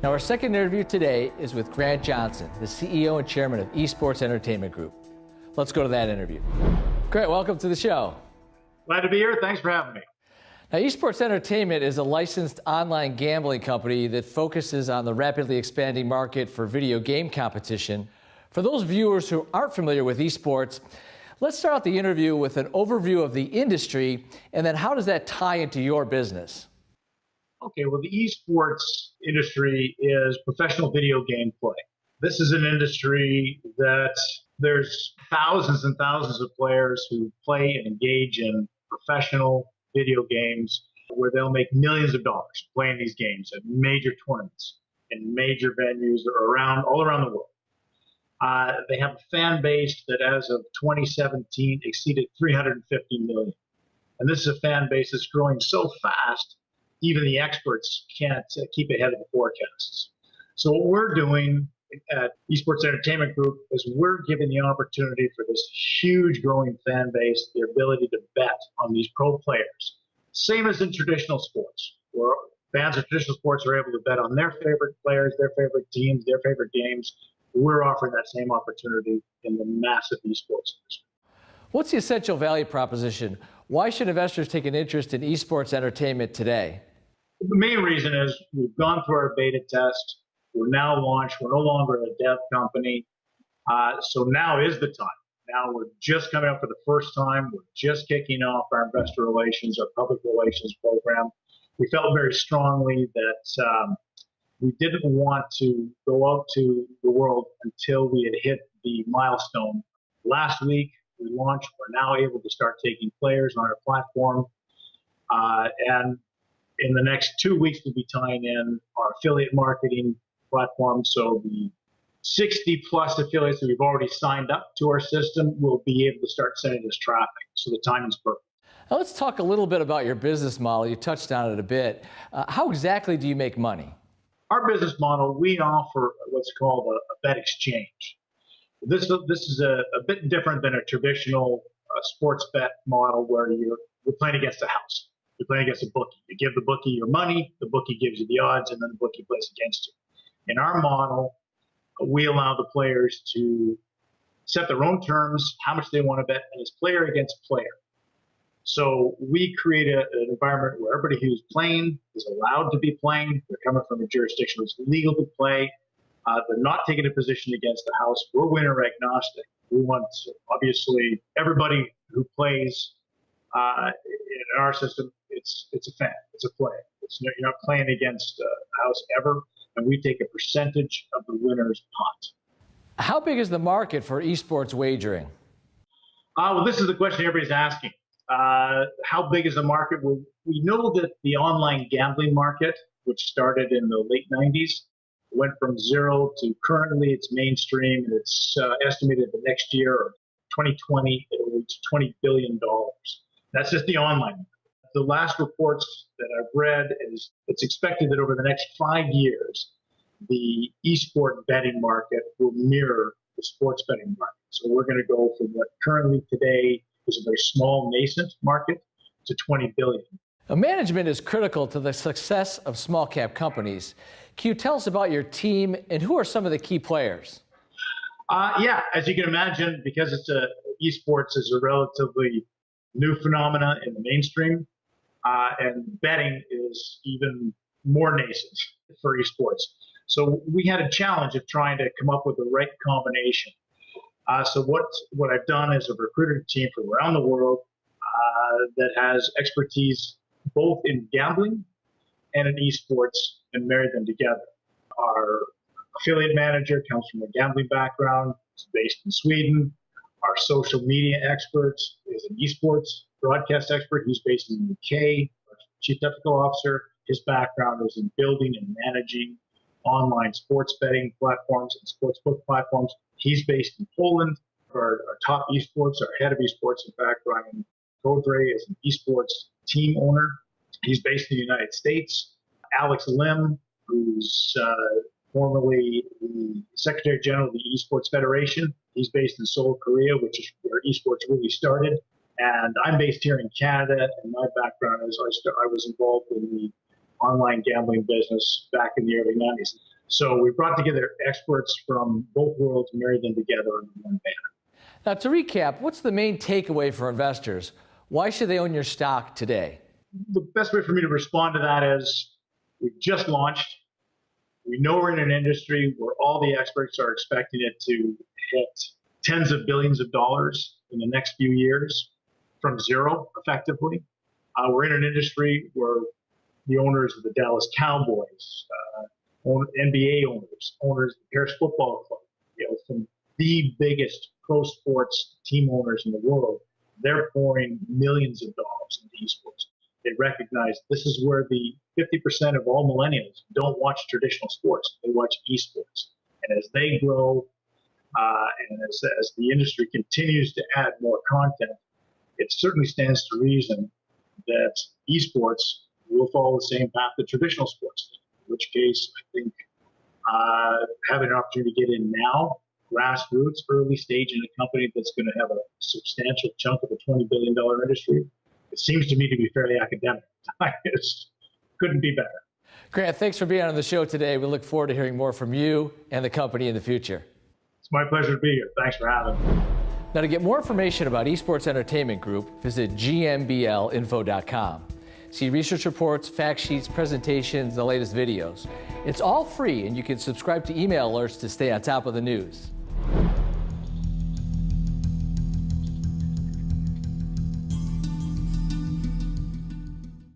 Now, our second interview today is with Grant Johnson, the CEO and chairman of Esports Entertainment Group. Let's go to that interview. Grant, welcome to the show. Glad to be here. Thanks for having me. Now, Esports Entertainment is a licensed online gambling company that focuses on the rapidly expanding market for video game competition. For those viewers who aren't familiar with esports, let's start out the interview with an overview of the industry, and then how does that tie into your business? Okay, well, the esports industry is professional video game play. This is an industry that there's thousands and thousands of players who play and engage in professional video games where they'll make millions of dollars playing these games at major tournaments in major venues all around the world. They have a fan base that as of 2017 exceeded 350 million. And this is a fan base that's growing so fast, even the experts can't keep ahead of the forecasts. So what we're doing at Esports Entertainment Group is we're giving the opportunity for this huge growing fan base the ability to bet on these pro players. Same as in traditional sports, where fans of traditional sports are able to bet on their favorite players, their favorite teams, their favorite games. We're offering that same opportunity in the massive esports industry. What's the essential value proposition? Why should investors take an interest in esports entertainment today? The main reason is we've gone through our beta test. We're now launched. We're no longer a dev company. So now is the time. Now we're just coming up for the first time. We're just kicking off our investor relations, our public relations program. We felt very strongly that we didn't want to go out to the world until we had hit the milestone. Last week we launched. We're now able to start taking players on our platform. And in the next 2 weeks, we'll be tying in our affiliate marketing platform. So the 60 plus affiliates that we've already signed up to our system will be able to start sending us traffic. So the timing's perfect. Now let's talk a little bit about your business model. You touched on it a bit. How exactly do you make money? Our business model, we offer what's called a bet exchange. This is a bit different than a traditional sports bet model where you're playing against a house. You're playing against a bookie. You give the bookie your money, the bookie gives you the odds, and then the bookie plays against you. In our model, we allow the players to set their own terms, how much they want to bet, and it's player against player. So we create an environment where everybody who's playing is allowed to be playing. They're coming from a jurisdiction where it's legal to play. They're not taking a position against the house. We're winner agnostic. We want, obviously, everybody who plays in our system, it's a fan, it's a play. You're not playing against the house ever, and we take a percentage of the winner's pot. How big is the market for esports wagering? Well, this is the question everybody's asking. How big is the market? Well, we know that the online gambling market, which started in the late 90s, went from zero to currently it's mainstream, and it's estimated the next year, or 2020, it will reach $20 billion. That's just the online market. The last reports that I've read is it's expected that over the next 5 years, the esport betting market will mirror the sports betting market. So we're going to go from what currently today is a very small nascent market to 20 billion. Now, management is critical to the success of small cap companies. Can you tell us about your team and who are some of the key players? Yeah, as you can imagine, because esports is a relatively new phenomena in the mainstream, and betting is even more nascent for esports. So we had a challenge of trying to come up with the right combination. So what I've done is I've recruited a team from around the world that has expertise both in gambling and in esports and married them together. Our affiliate manager comes from a gambling background. He's based in Sweden. Our social media expert is an esports broadcast expert. He's based in the UK. Our chief technical officer, his background is in building and managing online sports betting platforms and sportsbook platforms. He's based in Poland. Our top esports, our head of esports, in fact, Ryan Godre, is an esports team owner. He's based in the United States. Alex Lim, who's formerly the Secretary General of the Esports Federation. He's based in Seoul, Korea, which is where esports really started. And I'm based here in Canada, and my background is I was involved in the online gambling business back in the early 90s. So we brought together experts from both worlds, married them together under one banner. Now, to recap, what's the main takeaway for investors? Why should they own your stock today? The best way for me to respond to that is we've just launched. We know we're in an industry where all the experts are expecting it to hit tens of billions of dollars in the next few years from zero, effectively. We're in an industry where the owners of the Dallas Cowboys, NBA owners of the Paris Football Club, some the biggest pro sports team owners in the world, they're pouring millions of dollars into esports. They recognize this is where the 50% of all millennials don't watch traditional sports. They watch esports. And as they grow, and as the industry continues to add more content, it certainly stands to reason that esports will follow the same path that traditional sports do. In which case, I think having an opportunity to get in now, grassroots, early stage in a company that's going to have a substantial chunk of a $20 billion industry, it seems to me to be fairly academic. It couldn't be better. Grant, thanks for being on the show today. We look forward to hearing more from you and the company in the future. It's my pleasure to be here. Thanks for having me. Now, to get more information about Esports Entertainment Group, visit gmblinfo.com. See research reports, fact sheets, presentations, the latest videos. It's all free, and you can subscribe to email alerts to stay on top of the news.